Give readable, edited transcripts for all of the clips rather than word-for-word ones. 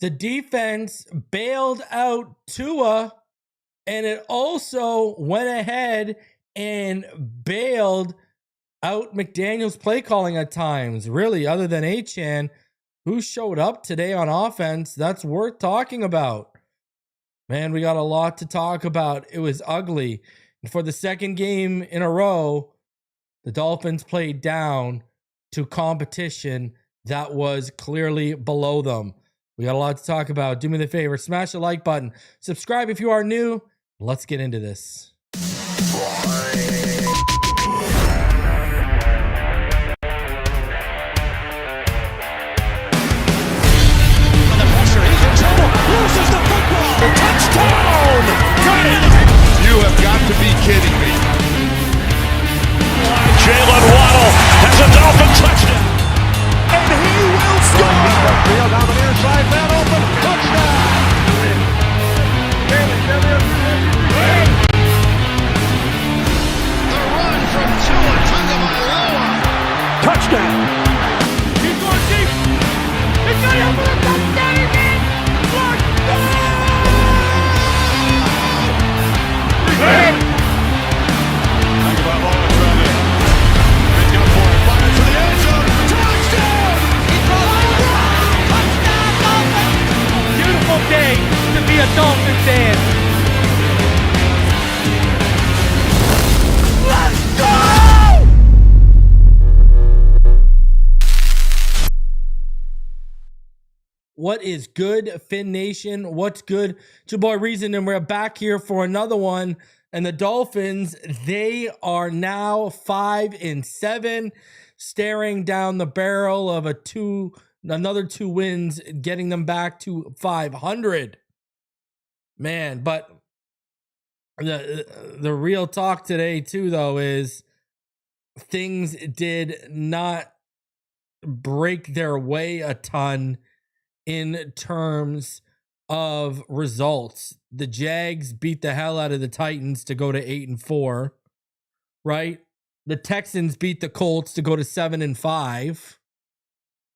The defense bailed out Tua, and it also went ahead and bailed out McDaniel's play calling at times. Really, other than Achane, who showed up today on offense, that's worth talking about. Man, we got a lot to talk about. It was ugly. And for the second game in a row, the Dolphins played down to competition that was clearly below them. We got a lot to talk about. Do me the favor, smash the like button. Subscribe if you are new. Let's get into this. Loses the football. Touchdown! Got it! You have got to be kidding me. Jalen Waddle has a Dolphin touchdown. And he will score! Field down the near side, man open, touchdown! The run from Tua Tagovailoa. Touchdown! He's going deep. He's got it for a touchdown again. Tagovailoa trying to pick up for it, fire to the end zone, touchdown! Beautiful day to be a Dolphin fan. Let's go! What is good, Fin Nation? What's good? It's your boy Reason, and we're back here for another one. And the Dolphins, they are now 5-7, staring down the barrel of another two wins, getting them back to 500. Man, but the real talk today too, though, is things did not break their way a ton in terms of results. The Jags beat the hell out of the Titans to go to 8-4, right? The Texans beat the Colts to go to 7-5.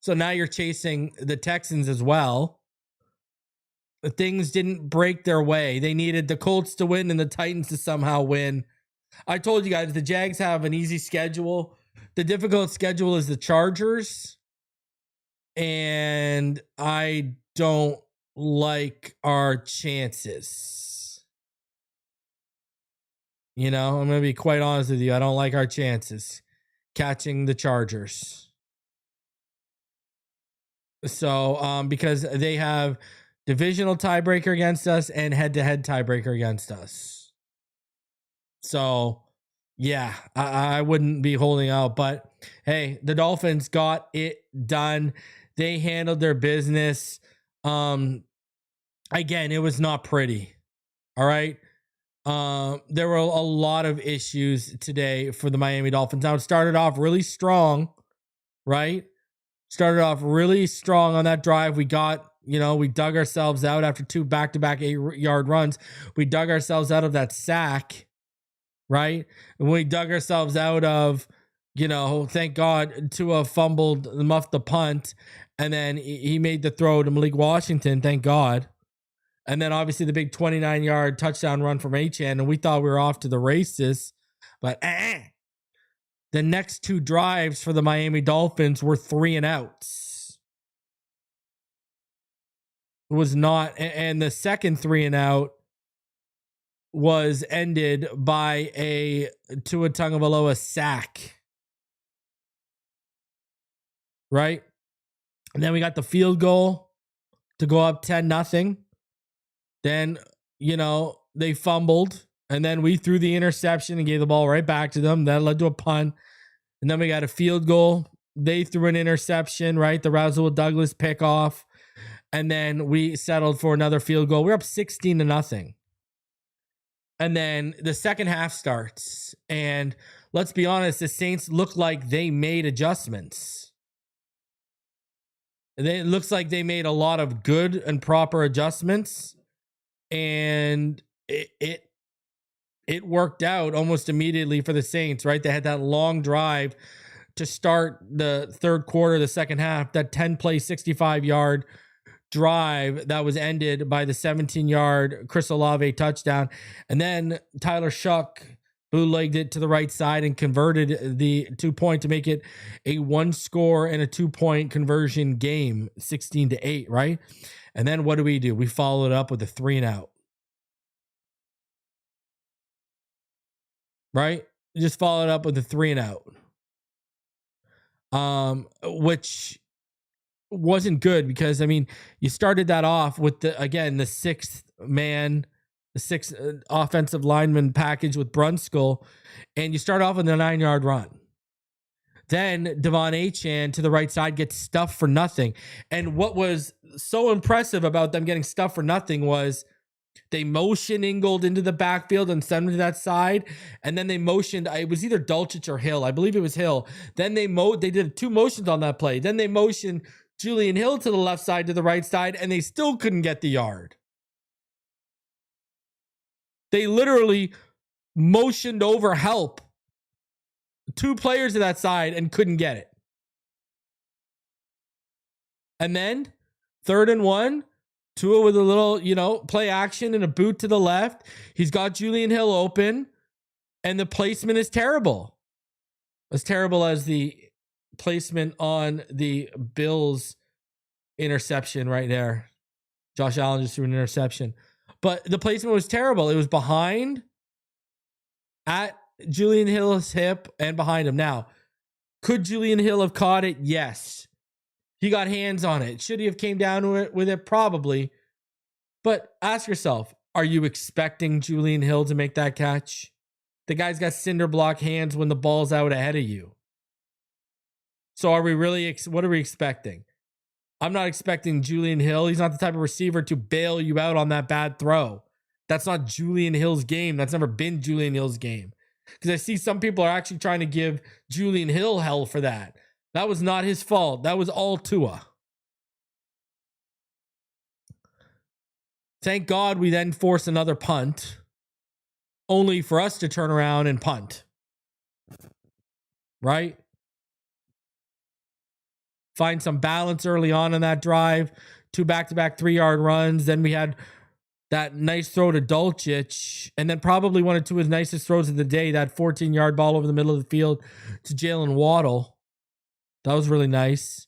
So now you're chasing the Texans as well. The things didn't break their way. They needed the Colts to win and the Titans to somehow win. I told you guys, the Jags have an easy schedule. The difficult schedule is the Chargers. And I don't like our chances. You know, I'm going to be quite honest with you. I don't like our chances catching the Chargers. So, because they have divisional tiebreaker against us and head-to-head tiebreaker against us. So, yeah, I wouldn't be holding out. But, hey, the Dolphins got it done. They handled their business. Again, it was not pretty. All right. There were a lot of issues today for the Miami Dolphins. Now, it started off really strong, right? Started off really strong on that drive. We dug ourselves out after two back-to-back 8-yard runs. We dug ourselves out of that sack, right? And we dug ourselves out of, thank God, Tua fumbled, muffed the punt, and then he made the throw to Malik Washington, thank God. And then obviously the big 29-yard touchdown run from Achane, and we thought we were off to the races. But the next two drives for the Miami Dolphins were 3-and-outs. It was not, and the second 3-and-out was ended by a Tua Tagovailoa sack. Right? And then we got the field goal to go up 10-0. Then, they fumbled, and then we threw the interception and gave the ball right back to them. That led to a punt. And then we got a field goal. They threw an interception, right? The Rasul Douglas pickoff. And then we settled for another field goal. We're up 16-0. And then the second half starts. And let's be honest, the Saints look like they made adjustments. It looks like they made a lot of good and proper adjustments. And it worked out almost immediately for the Saints, right? They had that long drive to start the third quarter, the second half, that 10-play, 65-yard drive that was ended by the 17-yard Chris Olave touchdown. And then Tyler Shuck bootlegged it to the right side and converted the 2-point to make it a 1-score and a 2-point conversion game, 16-8, right? And then what do? We followed up with a 3-and-out. Right? Just followed up with a 3-and-out. Which wasn't good because, I mean, you started that off with the sixth offensive lineman package with Brunskill, and you start off with a 9-yard run. Then Devon Achane to the right side gets stuffed for nothing. And what was so impressive about them getting stuffed for nothing was they motioned Ingold into the backfield and sent him to that side. And then they motioned, it was either Dulcich or Hill. I believe it was Hill. Then they did 2 motions on that play. Then they motioned Julian Hill to the left side, to the right side, and they still couldn't get the yard. They literally motioned over help 2 players to that side and couldn't get it. And then 3rd and 1, Tua with a little, play action and a boot to the left. He's got Julian Hill open, and the placement is terrible. As terrible as the placement on the Bills interception right there. Josh Allen just threw an interception. But the placement was terrible. It was behind, at Julian Hill's hip, and behind him. Now, could Julian Hill have caught it? Yes. He got hands on it. Should he have came down with it? Probably. But ask yourself, are you expecting Julian Hill to make that catch? The guy's got cinder block hands when the ball's out ahead of you. So are we really, what are we expecting? I'm not expecting Julian Hill. He's not the type of receiver to bail you out on that bad throw. That's not Julian Hill's game. That's never been Julian Hill's game. Because I see some people are actually trying to give Julian Hill hell for that. That was not his fault. That was all Tua. Thank God we then forced another punt, only for us to turn around and punt. Right? Find some balance early on in that drive. 2 back-to-back 3-yard runs. Then we had that nice throw to Dulcich, and then probably one of Tua's nicest throws of the day, that 14-yard ball over the middle of the field to Jalen Waddle. That was really nice.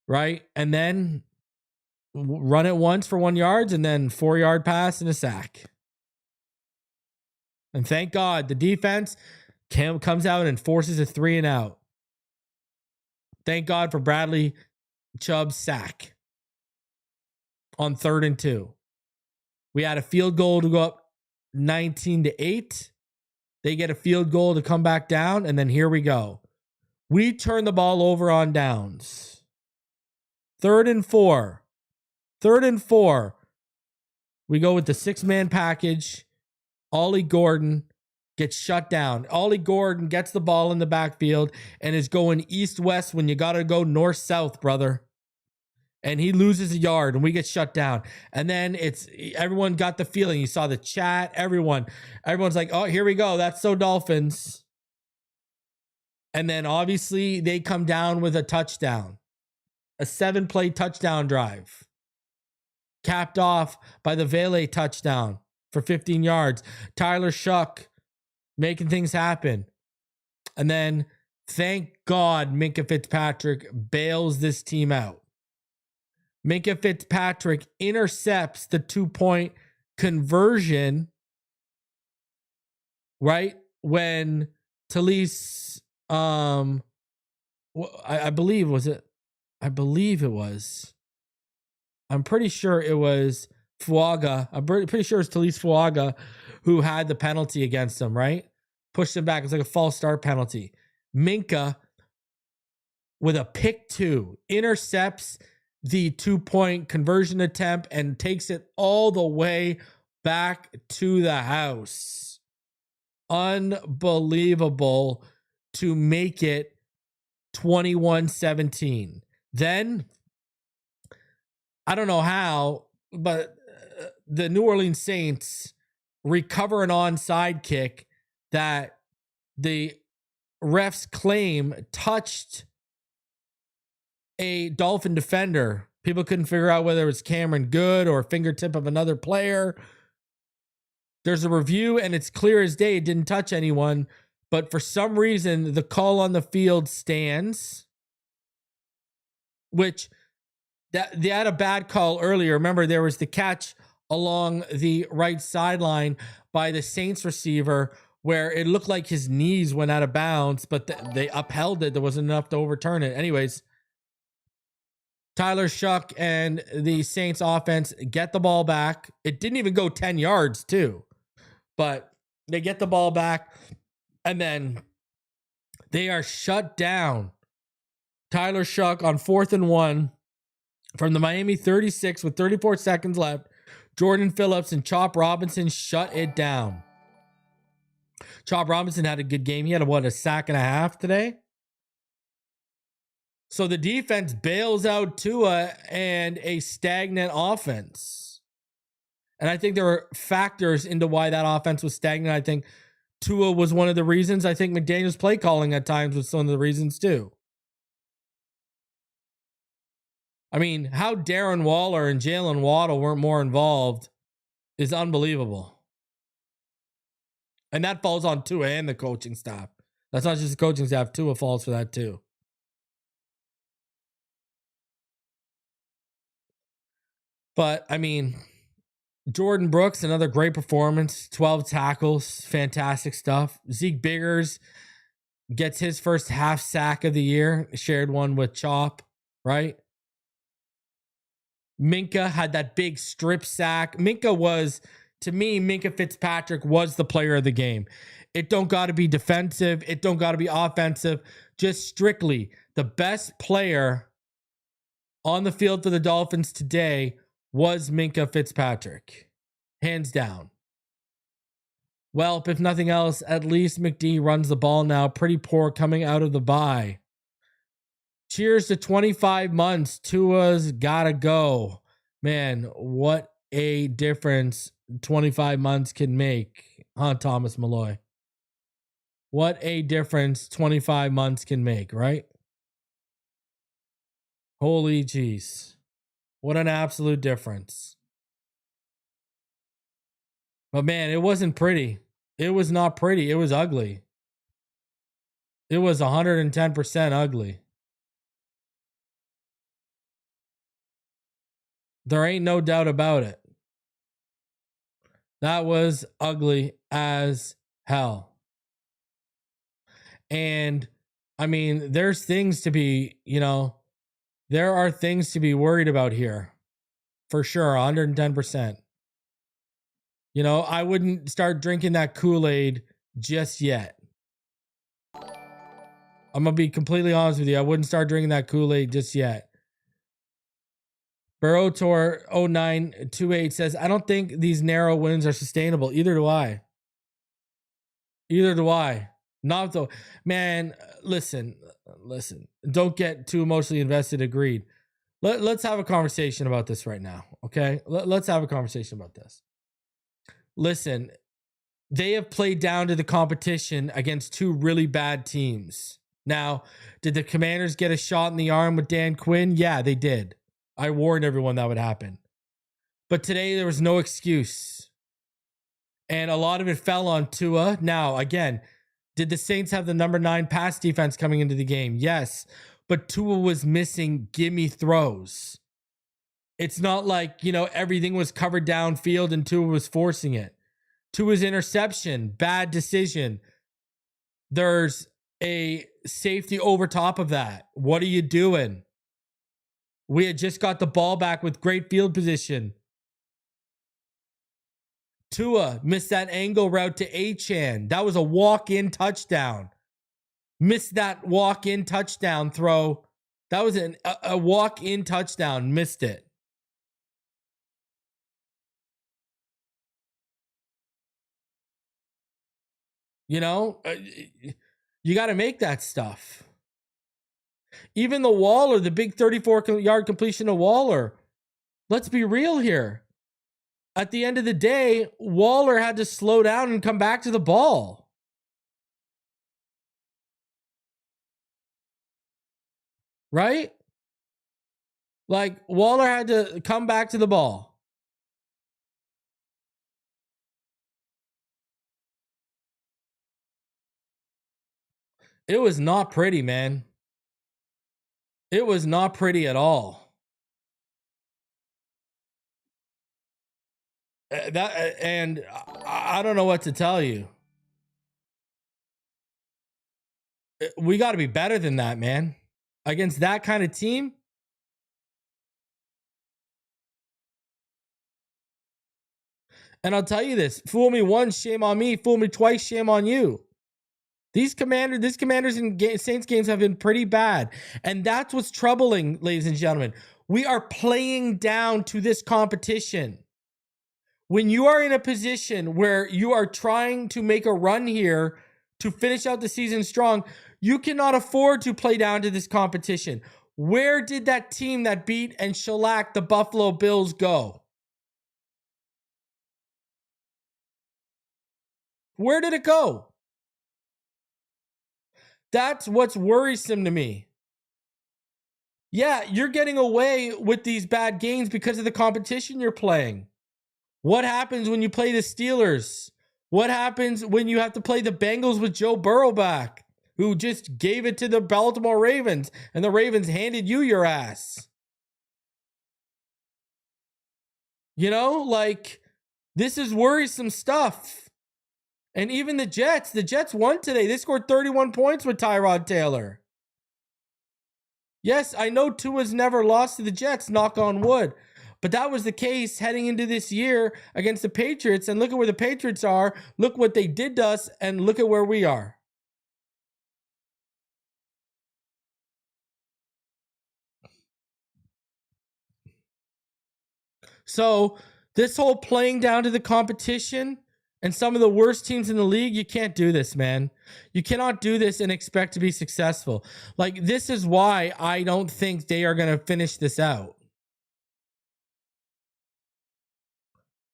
Right? And then run it once for 1 yard, and then 4-yard pass and a sack. And thank God the defense comes out and forces a 3-and-out. Thank God for Bradley Chubb's sack on 3rd and 2. We had a field goal to go up 19-8. They get a field goal to come back down, and then here we go. We turn the ball over on downs. 3rd and 4. 3rd and 4. We go with the 6-man package. Ollie Gordon gets shut down. Ollie Gordon gets the ball in the backfield and is going east-west when you got to go north-south, brother. And he loses a yard and we get shut down. And then everyone got the feeling. You saw the chat. Everyone's like, oh, here we go. That's so Dolphins. And then obviously they come down with a touchdown. A 7-play touchdown drive. Capped off by the Vele touchdown for 15 yards. Tyler Shuck making things happen. And then, thank God, Minkah Fitzpatrick bails this team out. Minkah Fitzpatrick intercepts the 2-point conversion, right? When Talise, I believe it was. I'm pretty sure it was Fuaga. I'm pretty sure it's Talise Fuaga who had the penalty against him, right? Pushed him back. It's like a false start penalty. Minkah, with a pick 2, intercepts the 2-point conversion attempt and takes it all the way back to the house. Unbelievable to make it 21-17. Then, I don't know how, but the New Orleans Saints recover an onside kick that the refs claim touched a Dolphin defender People couldn't figure out whether it was Cameron Good or fingertip of another player. There's a review, and it's clear as day it didn't touch anyone. But for some reason, the call on the field stands, which they had a bad call earlier. Remember, there was the catch along the right sideline by the Saints receiver where it looked like his knees went out of bounds, but they upheld it. There wasn't enough to overturn it. Anyways, Tyler Shuck and the Saints offense get the ball back. It didn't even go 10 yards too, but they get the ball back and then they are shut down. Tyler Shuck on 4th and 1 from the Miami 36 with 34 seconds left. Jordan Phillips and Chop Robinson shut it down. Chop Robinson had a good game. He had a sack and a half today. So the defense bails out Tua and a stagnant offense. And I think there were factors into why that offense was stagnant. I think Tua was one of the reasons. I think McDaniel's play calling at times was some of the reasons too. I mean, how Darren Waller and Jalen Waddle weren't more involved is unbelievable. And that falls on Tua and the coaching staff. That's not just the coaching staff. Tua falls for that too. But, I mean, Jordan Brooks, another great performance. 12 tackles. Fantastic stuff. Zeke Biggers gets his first half sack of the year. Shared one with Chop, right? Minkah had that big strip sack. To me, Minkah Fitzpatrick was the player of the game. It don't got to be defensive. It don't got to be offensive. Just strictly the best player on the field for the Dolphins today was Minkah Fitzpatrick. Hands down. Well, if nothing else, at least McD runs the ball now. Pretty poor coming out of the bye. Cheers to 25 months. Tua's got to go. Man, what a difference 25 months can make, huh, Thomas Malloy? What a difference 25 months can make, right? Holy jeez. What an absolute difference. But man, it wasn't pretty. It was not pretty. It was ugly. It was 110% ugly. There ain't no doubt about it. That was ugly as hell. And I mean, there's things to be, there are things to be worried about here. For sure, 110%. I wouldn't start drinking that Kool-Aid just yet. I'm going to be completely honest with you. I wouldn't start drinking that Kool-Aid just yet. Barotor 0928 says, I don't think these narrow wins are sustainable. Either do I. Not though. Man, listen. Don't get too emotionally invested. Agreed. Let's have a conversation about this right now. Okay. Let's have a conversation about this. Listen, they have played down to the competition against two really bad teams. Now, did the Commanders get a shot in the arm with Dan Quinn? Yeah, they did. I warned everyone that would happen. But today there was no excuse. And a lot of it fell on Tua. Now, again, did the Saints have the number 9 pass defense coming into the game? Yes. But Tua was missing gimme throws. It's not like, everything was covered downfield and Tua was forcing it. Tua's interception, bad decision. There's a safety over top of that. What are you doing? We had just got the ball back with great field position. Tua missed that angle route to Achane. That was a walk-in touchdown. Missed that walk-in touchdown throw. That was a walk-in touchdown. Missed it. You got to make that stuff. Even the Waller, the big 34-yard completion of Waller. Let's be real here. At the end of the day, Waller had to slow down and come back to the ball. Right? Like, Waller had to come back to the ball. It was not pretty, man. It was not pretty at all. And I don't know what to tell you. We got to be better than that, man. Against that kind of team. And I'll tell you this: fool me once, shame on me. Fool me twice, shame on you. These commanders in Saints games have been pretty bad. And that's what's troubling, ladies and gentlemen. We are playing down to this competition. When you are in a position where you are trying to make a run here to finish out the season strong, you cannot afford to play down to this competition. Where did that team that beat and shellacked the Buffalo Bills go? Where did it go? That's what's worrisome to me. Yeah, you're getting away with these bad games because of the competition you're playing. What happens when you play the Steelers? What happens when you have to play the Bengals with Joe Burrow back, who just gave it to the Baltimore Ravens, and the Ravens handed you your ass? You know, like, this is worrisome stuff. And even the Jets won today. They scored 31 points with Tyrod Taylor. Yes, I know Tua's never lost to the Jets, knock on wood. But that was the case heading into this year against the Patriots. And look at where the Patriots are. Look what they did to us, and look at where we are. So this whole playing down to the competition and some of the worst teams in the league, you can't do this, man. You cannot do this and expect to be successful. Like, this is why I don't think they are going to finish this out.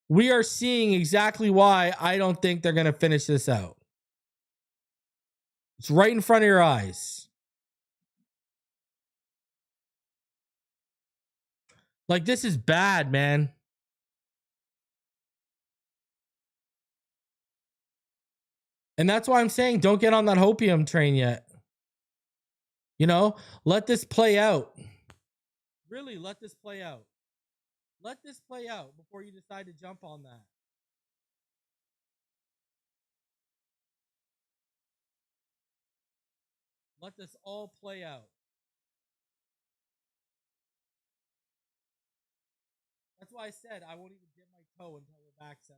We are seeing exactly why I don't think they're going to finish this out. It's right in front of your eyes. Like, this is bad, man. And that's why I'm saying don't get on that hopium train yet. You know, let this play out. Really, let this play out. Let this play out before you decide to jump on that. Let this all play out. That's why I said I won't even dip my toe until we're back 7-7.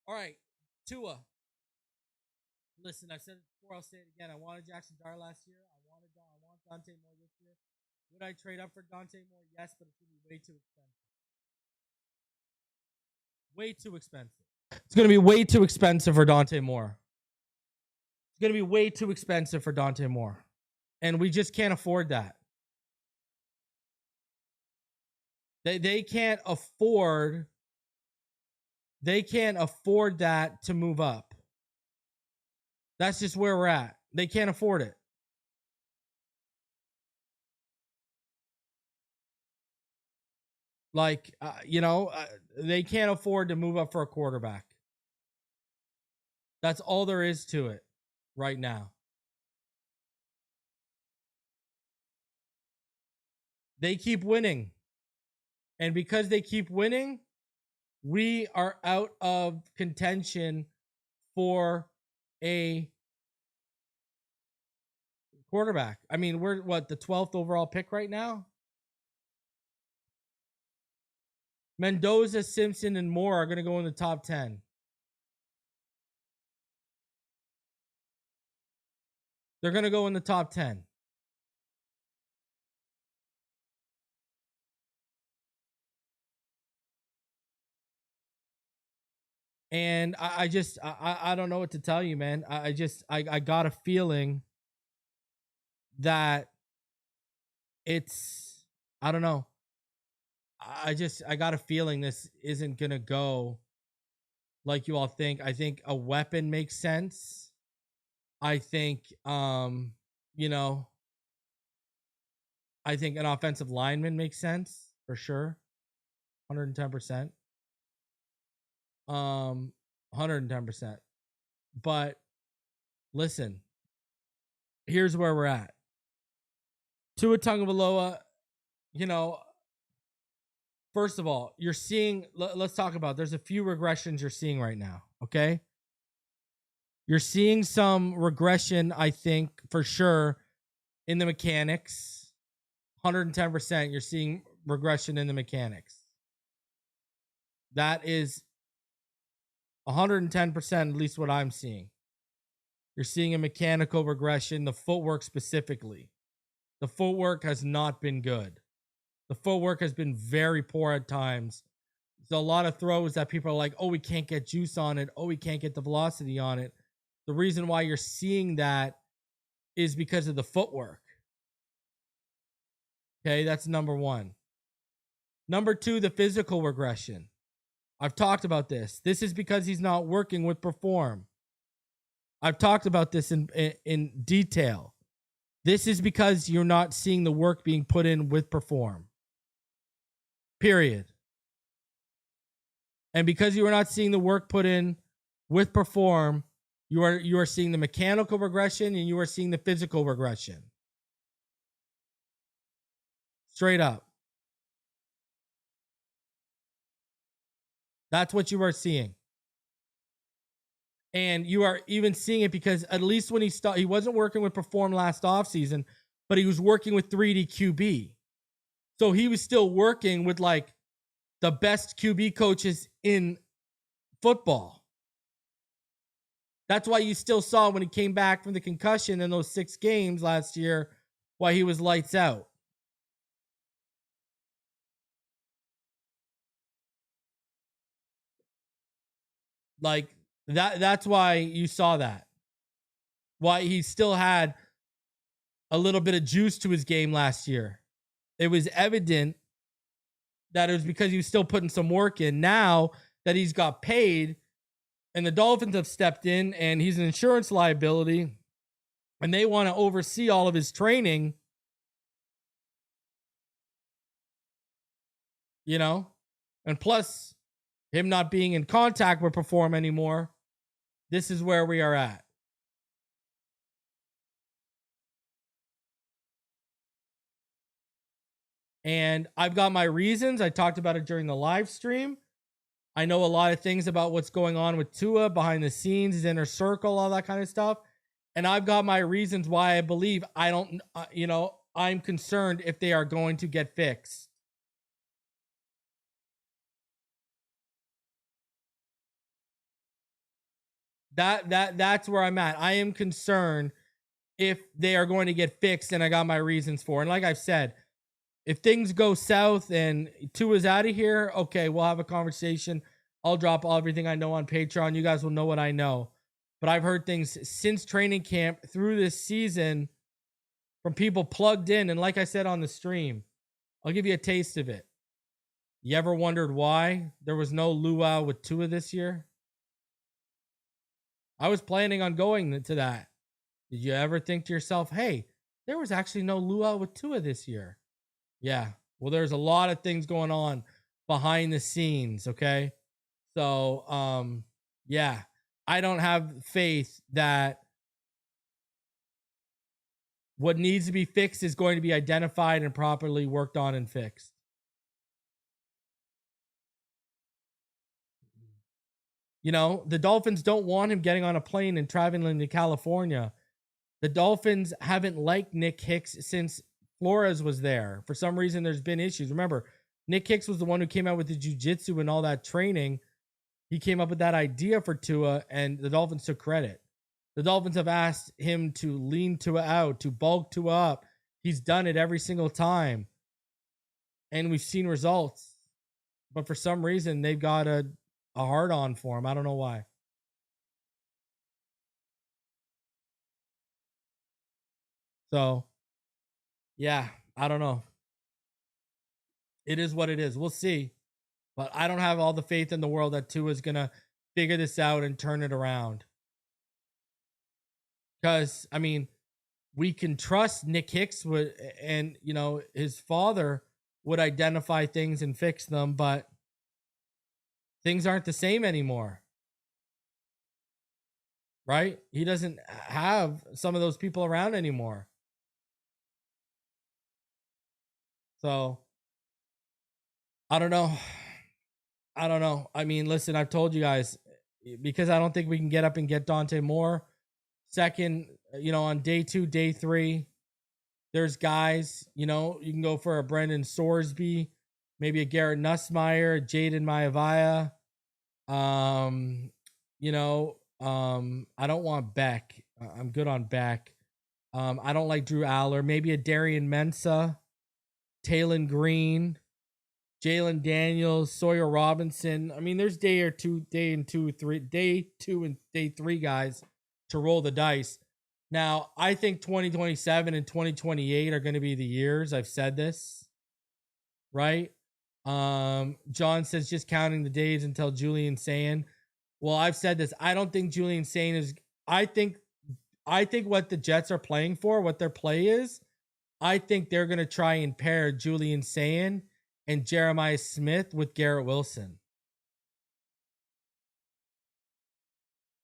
All right, Tua. Listen, I've said it before, I'll say it again. I wanted Jackson Dart last year. I want Dante Moore this year. Would I trade up for Dante Moore? Yes, but it's going to be way too expensive. Way too expensive. It's going to be way too expensive for Dante Moore. It's going to be way too expensive for Dante Moore. And we just can't afford that. They can't afford that to move up. That's just where we're at. They can't afford it. Like, they can't afford to move up for a quarterback. That's all there is to it right now. They keep winning. And because they keep winning, we are out of contention for a quarterback. I mean, we're the 12th overall pick right now? Mendoza, Simpson, and Moore are going to go in the top 10. They're going to go in the top 10. And I don't know what to tell you, man. I got a feeling that I don't know. I got a feeling this isn't going to go like you all think. I think a weapon makes sense. I think, I think an offensive lineman makes sense for sure. 110%. 110%. But listen, here's where we're at. Tua Tagovailoa, first of all, you're seeing, let's talk about, there's a few regressions you're seeing right now, okay? You're seeing some regression, I think, for sure, in the mechanics. 110%, you're seeing regression in the mechanics. That is 110%, at least what I'm seeing. You're seeing a mechanical regression, the footwork specifically. The footwork has not been good. The footwork has been very poor at times. There's a lot of throws that people are like, oh, we can't get juice on it. Oh, we can't get the velocity on it. The reason why you're seeing that is because of the footwork. Okay, that's number one. Number two, the physical regression. I've talked about this. This is because he's not working with Perform. I've talked about this in detail. This is because you're not seeing the work being put in with Perform. Period. And because you are not seeing the work put in with Perform, you are seeing the mechanical regression and you are seeing the physical regression. Straight up. That's what you are seeing. And you are even seeing it because at least when he wasn't working with Perform last offseason, but he was working with 3D QB. So he was still working with like the best QB coaches in football. That's why you still saw when he came back from the concussion in those 6 games last year, why he was lights out. Like that's why you saw that. Why he still had a little bit of juice to his game last year. It was evident that it was because he was still putting some work in. Now that he's got paid and the Dolphins have stepped in and he's an insurance liability and they want to oversee all of his training, and plus him not being in contact with Perform anymore, this is where we are at. And I've got my reasons. I talked about it during the live stream. I know a lot of things about what's going on with Tua behind the scenes, his inner circle, all that kind of stuff. And I've got my reasons why I believe I'm concerned if they are going to get fixed. That's where I'm at. I am concerned if they are going to get fixed, and I got my reasons for it. And like I've said, if things go south and Tua's out of here, okay, we'll have a conversation. I'll drop everything I know on Patreon. You guys will know what I know. But I've heard things since training camp through this season from people plugged in. And like I said on the stream, I'll give you a taste of it. You ever wondered why there was no luau with Tua this year? I was planning on going to that. Did you ever think to yourself, hey, there was actually no luau with Tua this year? Yeah. Well, there's a lot of things going on behind the scenes, okay? So, yeah. I don't have faith that what needs to be fixed is going to be identified and properly worked on and fixed. The Dolphins don't want him getting on a plane and traveling to California. The Dolphins haven't liked Nick Hicks since Flores was there. For some reason, there's been issues. Remember, Nick Hicks was the one who came out with the jiu-jitsu and all that training. He came up with that idea for Tua, and the Dolphins took credit. The Dolphins have asked him to lean Tua out, to bulk Tua up. He's done it every single time. And we've seen results. But for some reason, they've got a hard-on for him. I don't know why. So, yeah, I don't know. It is what it is. We'll see. But I don't have all the faith in the world that Tua is going to figure this out and turn it around. Because, we can trust Nick Hicks would, and his father would identify things and fix them, but things aren't the same anymore. Right? He doesn't have some of those people around anymore. So I don't know. I mean, listen, I've told you guys, because I don't think we can get up and get Dante Moore. Second, on day 2, day 3, there's guys, you can go for a Brendan Sorsby, maybe a Garrett Nussmeier, Jaden Maivia. I don't want Beck. I'm good on Beck. I don't like Drew Aller. Maybe a Darian Mensah, Taylon Green, Jalen Daniels, Sawyer Robinson. I mean, there's day 2 and day 3 guys to roll the dice. Now, I think 2027 and 2028 are going to be the years. I've said this, right? John says just counting the days until Julian Sand. Well, I've said this. I don't think Julian Sand is. I think what the Jets are playing for, what their play is, I think they're going to try and pair Julian Sand and Jeremiah Smith with Garrett Wilson.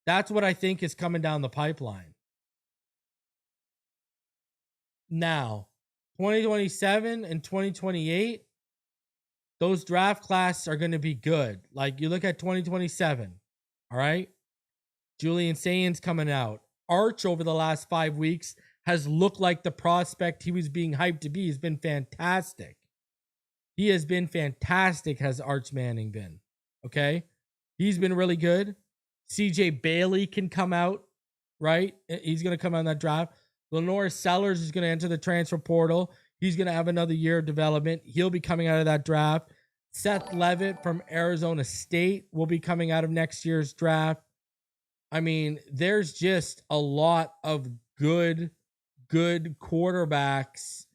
That's what I think is coming down the pipeline. Now, 2027 and 2028, those draft classes are going to be good. Like, you look at 2027, all right? Julian Sand's coming out. Arch, over the last 5 weeks, has looked like the prospect he was being hyped to be. He's been fantastic. He has been fantastic, has Arch Manning been. Okay? He's been really good. CJ Bailey can come out, right? He's going to come out in that draft. Lenore Sellers is going to enter the transfer portal. He's going to have another year of development. He'll be coming out of that draft. Seth Levitt from Arizona State will be coming out of next year's draft. I mean, there's just a lot of good quarterbacks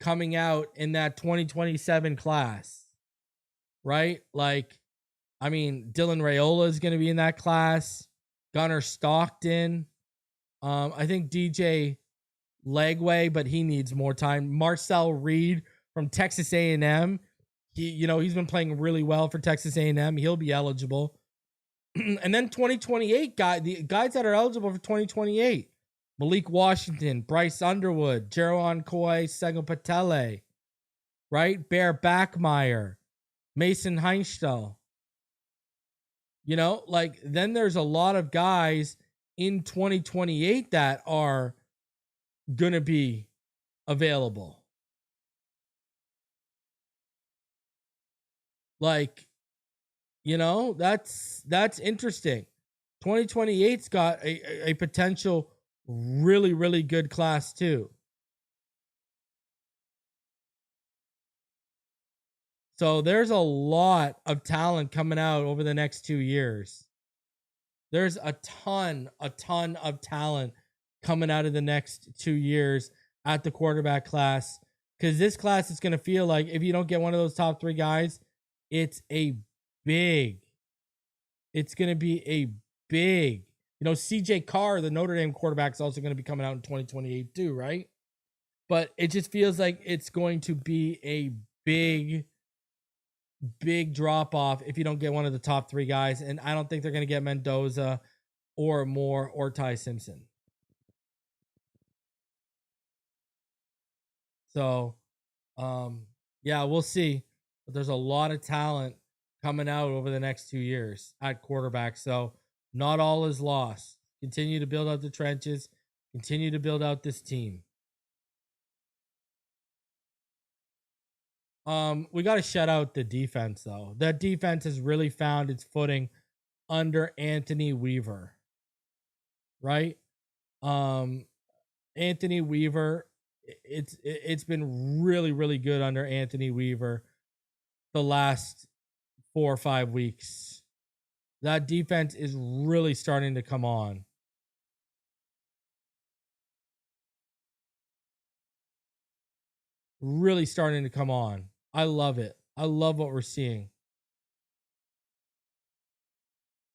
coming out in that 2027 class, right? Like, I mean, Dylan Raiola is going to be in that class. Gunnar Stockton. I think DJ Legway, but he needs more time. Marcel Reed from Texas A&M. He's been playing really well for Texas A&M. He'll be eligible. And then 2028 the guys that are eligible for 2028. Malik Washington, Bryce Underwood, Jeroen Koi Segopatele, right? Bear Backmeyer, Mason Heinstall. Then there's a lot of guys in 2028 that are going to be available. That's interesting. 2028's got a potential really, really good class too. So there's a lot of talent coming out over the next 2 years. There's a ton of talent coming out of the next 2 years at the quarterback class. Because this class is going to feel like, if you don't get one of those top 3 guys, it's going to be a big, CJ Carr, the Notre Dame quarterback, is also going to be coming out in 2028 too, right? But it just feels like it's going to be a big drop off if you don't get one of the top 3 guys. And I don't think they're going to get Mendoza or Moore or Ty Simpson. So, yeah, we'll see. But there's a lot of talent coming out over the next 2 years at quarterback. So not all is lost. Continue to build out the trenches. Continue to build out this team. We got to shout out the defense, though. That defense has really found its footing under Anthony Weaver, right? Anthony Weaver, it's been really, really good under Anthony Weaver the last 4 or 5 weeks. That defense is really starting to come on. Really starting to come on. I love it. I love what we're seeing.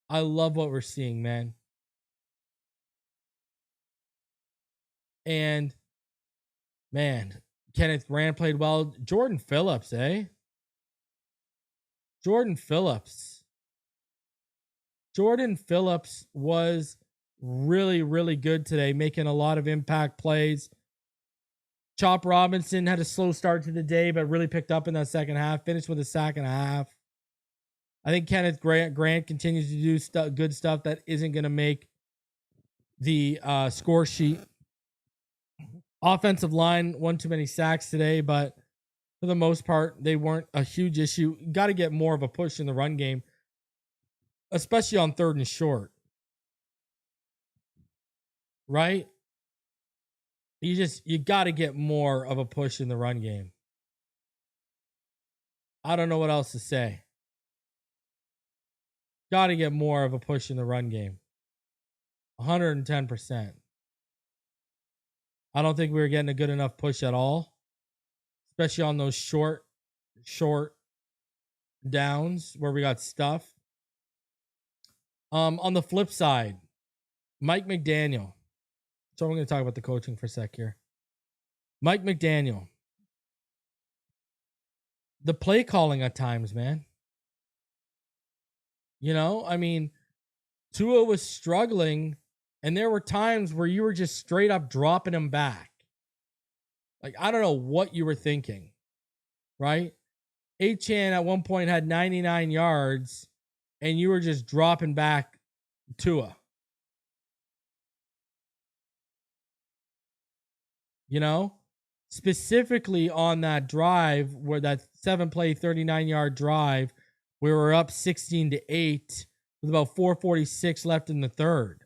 I love what we're seeing, man. And Man, Kenneth Grant played well. Jordan Phillips, eh? Jordan Phillips. Jordan Phillips was really, really good today, making a lot of impact plays. Chop Robinson had a slow start to the day, but really picked up in that second half, finished with a sack and a half. I think Kenneth Grant continues to do good stuff that isn't going to make the score sheet. Offensive line won too many sacks today, but for the most part, they weren't a huge issue. Got to get more of a push in the run game, especially on 3rd and short. Right? You got to get more of a push in the run game. I don't know what else to say. Got to get more of a push in the run game. 110%. I don't think we were getting a good enough push at all, especially on those short downs where we got stuff. On the flip side, Mike McDaniel. So I'm going to talk about the coaching for a sec here. Mike McDaniel. The play calling at times, man. You know, I mean, Tua was struggling, and there were times where you were just straight up dropping him back. Like, I don't know what you were thinking, right? Achane at one point had 99 yards, and you were just dropping back Tua. You know? Specifically on that drive, where that 7-play, 39-yard drive, we were up 16-8 with about 4:46 left in the third.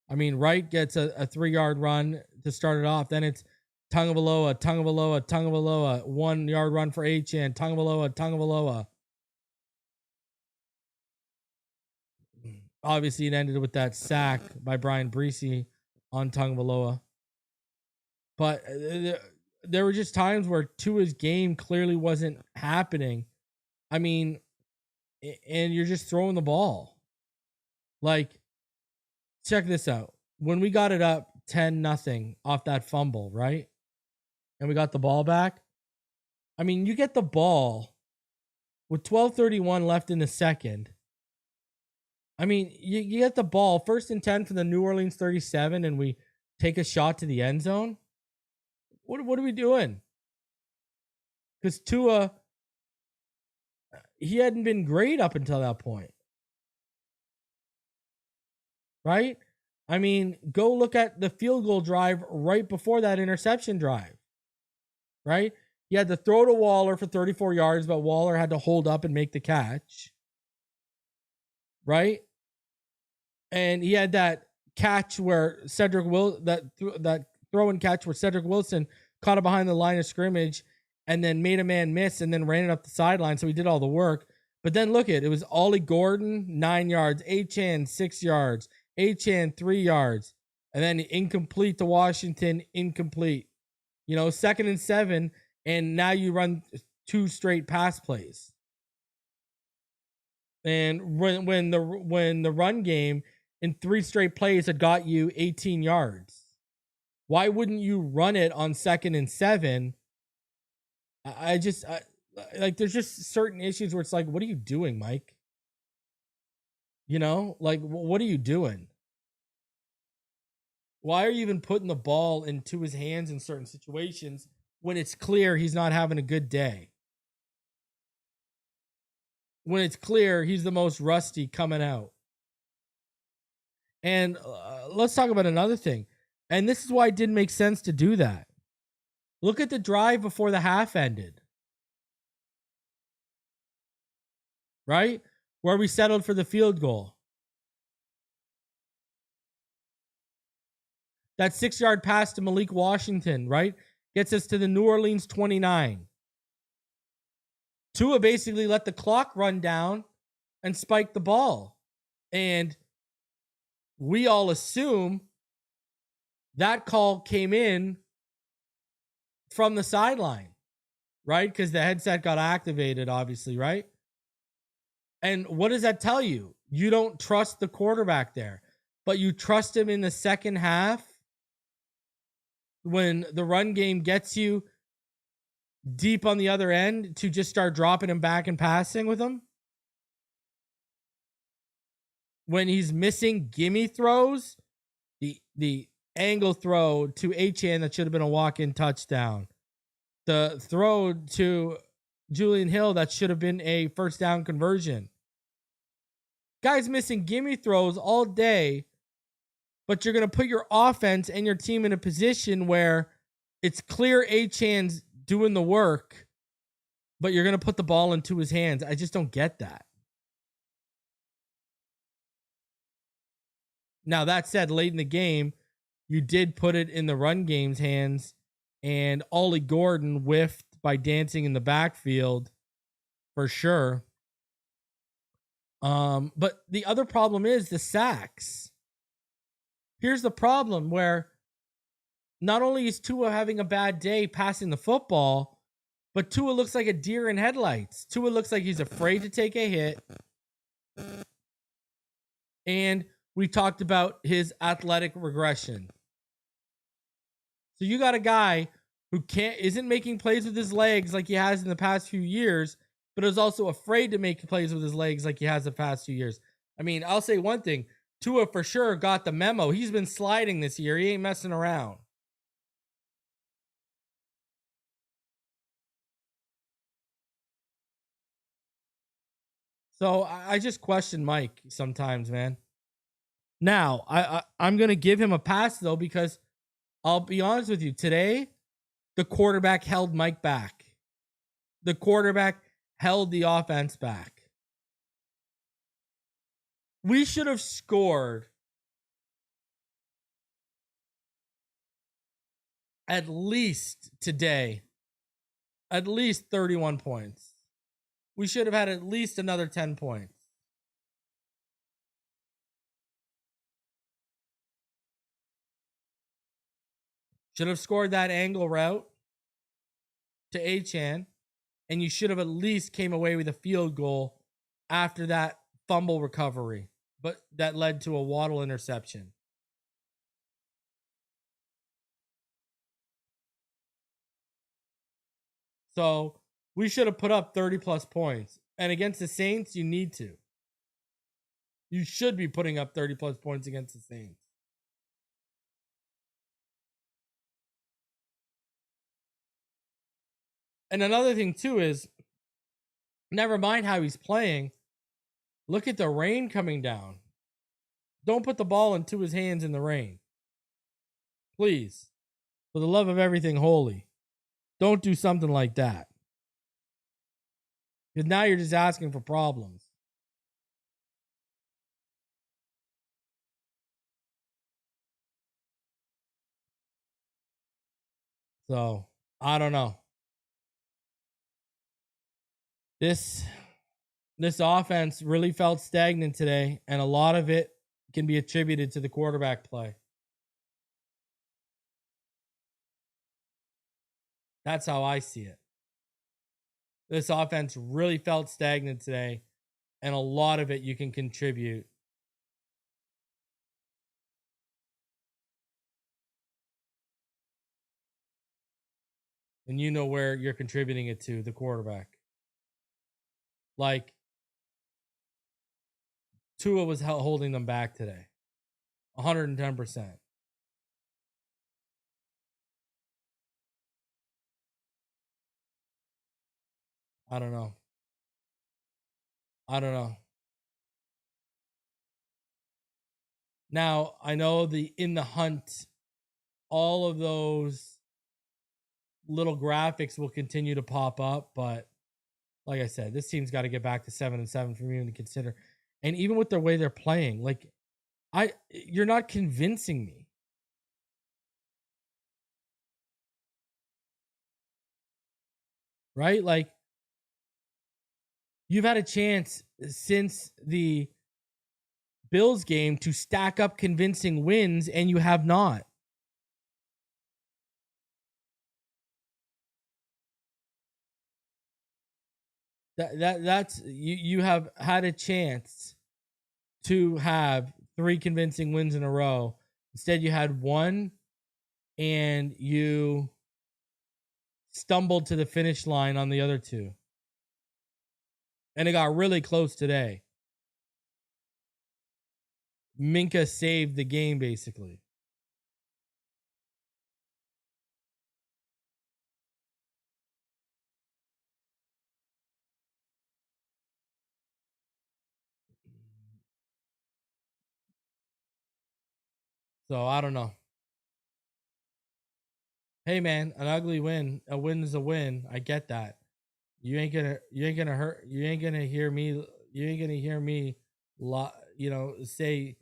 I mean, Wright gets a 3-yard run to start it off. Then it's Tagovailoa, 1-yard run for Achane, Tagovailoa. Obviously, it ended with that sack by Brian Breesy on Tagovailoa. But there were just times where Tua's game clearly wasn't happening. I mean, and you're just throwing the ball. Like, check this out. When we got it up 10-0 off that fumble, right? And we got the ball back. I mean, you get the ball with 12:31 left in the second. I mean, you get the ball 1st and 10 for the New Orleans 37, and we take a shot to the end zone. What are we doing? Because Tua, he hadn't been great up until that point. Right? I mean, go look at the field goal drive right before that interception drive. Right? He had to throw to Waller for 34 yards, but Waller had to hold up and make the catch. Right? And he had that catch where that throw and catch where Cedric Wilson caught it behind the line of scrimmage and then made a man miss and then ran it up the sideline. So he did all the work. But then look at it. It was Ollie Gordon, 9 yards, Achane, 6 yards, Achane, 3 yards, and then incomplete to Washington, incomplete. 2nd and 7, and now you run 2 straight pass plays. And when the run game in 3 straight plays had got you 18 yards, why wouldn't you run it on 2nd and 7? There's just certain issues where it's like, what are you doing, Mike? What are you doing? Why are you even putting the ball into his hands in certain situations when it's clear he's not having a good day? When it's clear he's the most rusty coming out. And let's talk about another thing. And this is why it didn't make sense to do that. Look at the drive before the half ended. Right? Where we settled for the field goal. That 6-yard pass to Malik Washington, right? Gets us to the New Orleans 29. Tua basically let the clock run down and spiked the ball. And we all assume that call came in from the sideline, right? Because the headset got activated, obviously, right? And what does that tell you? You don't trust the quarterback there, but you trust him in the second half when the run game gets you deep on the other end to just start dropping him back and passing with him. When he's missing gimme throws, the angle throw to Achane that should have been a walk-in touchdown. The throw to Julian Hill that should have been a first down conversion. Guys missing gimme throws all day, but you're going to put your offense and your team in a position where it's clear Achane's doing the work, but you're going to put the ball into his hands. I just don't get that. Now, that said, late in the game, you did put it in the run game's hands, and Ollie Gordon whiffed by dancing in the backfield for sure. But the other problem is the sacks. Here's the problem where not only is Tua having a bad day passing the football, but Tua looks like a deer in headlights. Tua looks like he's afraid to take a hit. And we talked about his athletic regression. So you got a guy who isn't making plays with his legs like he has in the past few years, but is also afraid to make plays with his legs like he has the past few years. I mean, I'll say one thing. Tua for sure got the memo. He's been sliding this year. He ain't messing around. So I just question Mike sometimes, man. Now, I'm going to give him a pass, though, because I'll be honest with you. Today, the quarterback held Mike back. The quarterback held the offense back. We should have scored at least today, at least 31 points. We should have had at least another 10 points. Should have scored that angle route to Achane, and you should have at least came away with a field goal after that fumble recovery, but that led to a Waddle interception. So we should have put up 30 plus points. And against the Saints, you need to. You should be putting up 30 plus points against the Saints. And another thing, too, is never mind how he's playing. Look at the rain coming down. Don't put the ball into his hands in the rain. Please. For the love of everything holy. Don't do something like that. Because now you're just asking for problems. So, I don't know. This offense really felt stagnant today, and a lot of it can be attributed to the quarterback play. That's how I see it. This offense really felt stagnant today, and a lot of it you can contribute. And you know where you're contributing it to, the quarterback. Like, Tua was holding them back today. 110%. I don't know. Now, I know in the hunt, all of those little graphics will continue to pop up, but like I said, this team's got to get back to 7-7 for me to consider. And even with the way they're playing, like you're not convincing me. Right? Like, you've had a chance since the Bills game to stack up convincing wins, and you have not. That's you have had a chance to have 3 convincing wins in a row. Instead, you had one, and you stumbled to the finish line on the other two. And it got really close today. Minkah saved the game, basically. So I don't know. Hey man, an ugly win. A win is a win. I get that. You ain't gonna hear me say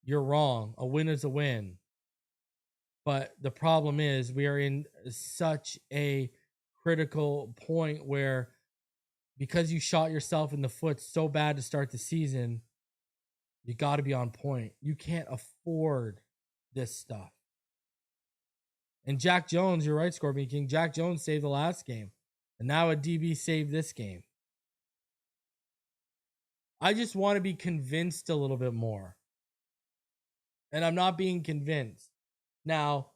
you're wrong. A win is a win. But the problem is we are in such a critical point where, because you shot yourself in the foot so bad to start the season, you got to be on point. You can't afford this stuff. And Jack Jones, you're right, Scorpion King. Jack Jones saved the last game. And now a DB saved this game. I just want to be convinced a little bit more. And I'm not being convinced. Now,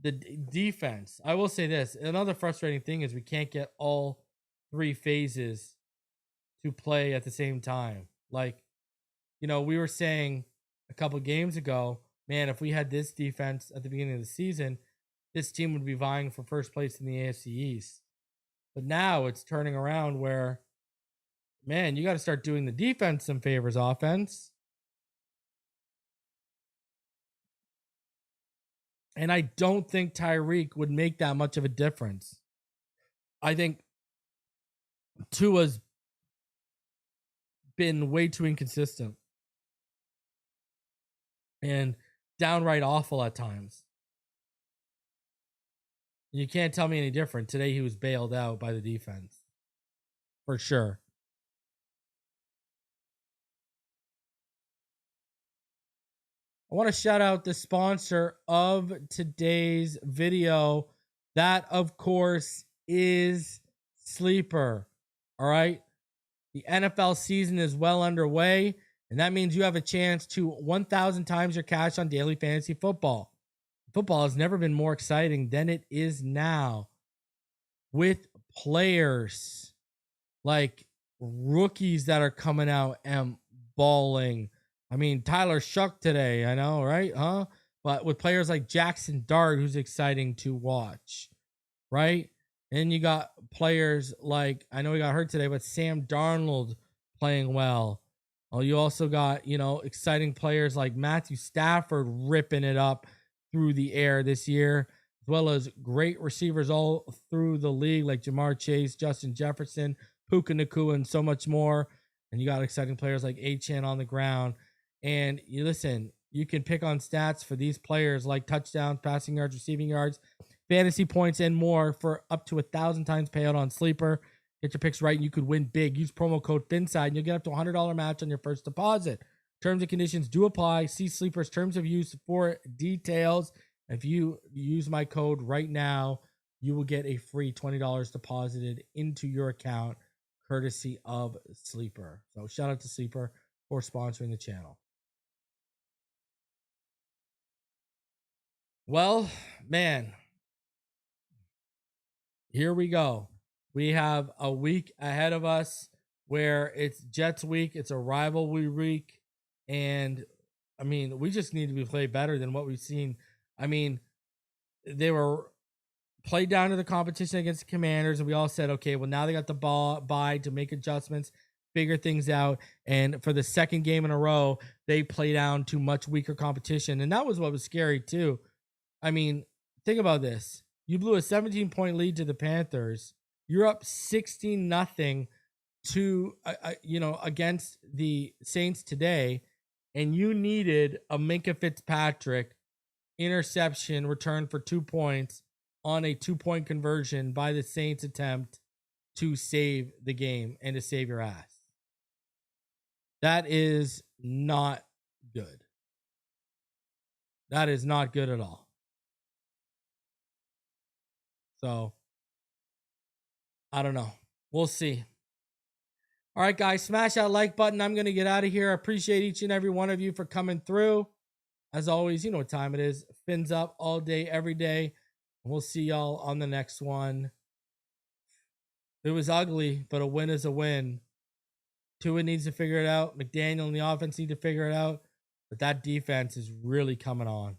the defense, I will say this. Another frustrating thing is we can't get all three phases to play at the same time. Like, we were saying a couple games ago, man, if we had this defense at the beginning of the season, this team would be vying for first place in the AFC East. But now it's turning around where, man, you got to start doing the defense some favors, offense. And I don't think Tyreek would make that much of a difference. I think Tua's been way too inconsistent and downright awful at times. You can't tell me any different. Today he was bailed out by the defense. For sure. I want to shout out the sponsor of today's video. That, of course, is Sleeper. All right. The NFL season is well underway, and that means you have a chance to 1,000 times your cash on daily fantasy football. Football has never been more exciting than it is now, with players like rookies that are coming out and balling. I mean, Tyler Shuck today, I know, right? Huh? But with players like Jackson Dart, who's exciting to watch, right? And you got players like, I know he got hurt today, but Sam Darnold playing well. Oh, you also got, exciting players like Matthew Stafford ripping it up through the air this year, as well as great receivers all through the league like Jamar Chase, Justin Jefferson, Puka Nacua, and so much more. And you got exciting players like Achane on the ground. And you listen, you can pick on stats for these players like touchdowns, passing yards, receiving yards, fantasy points, and more for up to 1,000 times payout on Sleeper. Get your picks right and you could win big. Use promo code PHINSIDE and you'll get up to $100 match on your first deposit. Terms and conditions do apply. See Sleeper's terms of use for details. If you use my code right now, you will get a free $20 deposited into your account, courtesy of Sleeper. So shout out to Sleeper for sponsoring the channel. Well, man, here we go. We have a week ahead of us where it's Jets week. It's a rivalry week. And, I mean, we just need to be played better than what we've seen. I mean, they were played down to the competition against the Commanders, and we all said, okay, well, now they got the bye to make adjustments, figure things out. And for the second game in a row, they play down to much weaker competition. And that was what was scary, too. I mean, think about this. You blew a 17-point lead to the Panthers. You're up 16-0 to against the Saints today, and you needed a Minkah Fitzpatrick interception return for 2 points on a 2-point conversion by the Saints attempt to save the game and to save your ass. That is not good. That is not good at all. So, I don't know. We'll see. All right, guys, smash that like button. I'm going to get out of here. I appreciate each and every one of you for coming through. As always, you know what time it is. Fins up all day, every day. We'll see y'all on the next one. It was ugly, but a win is a win. Tua needs to figure it out. McDaniel and the offense need to figure it out. But that defense is really coming on.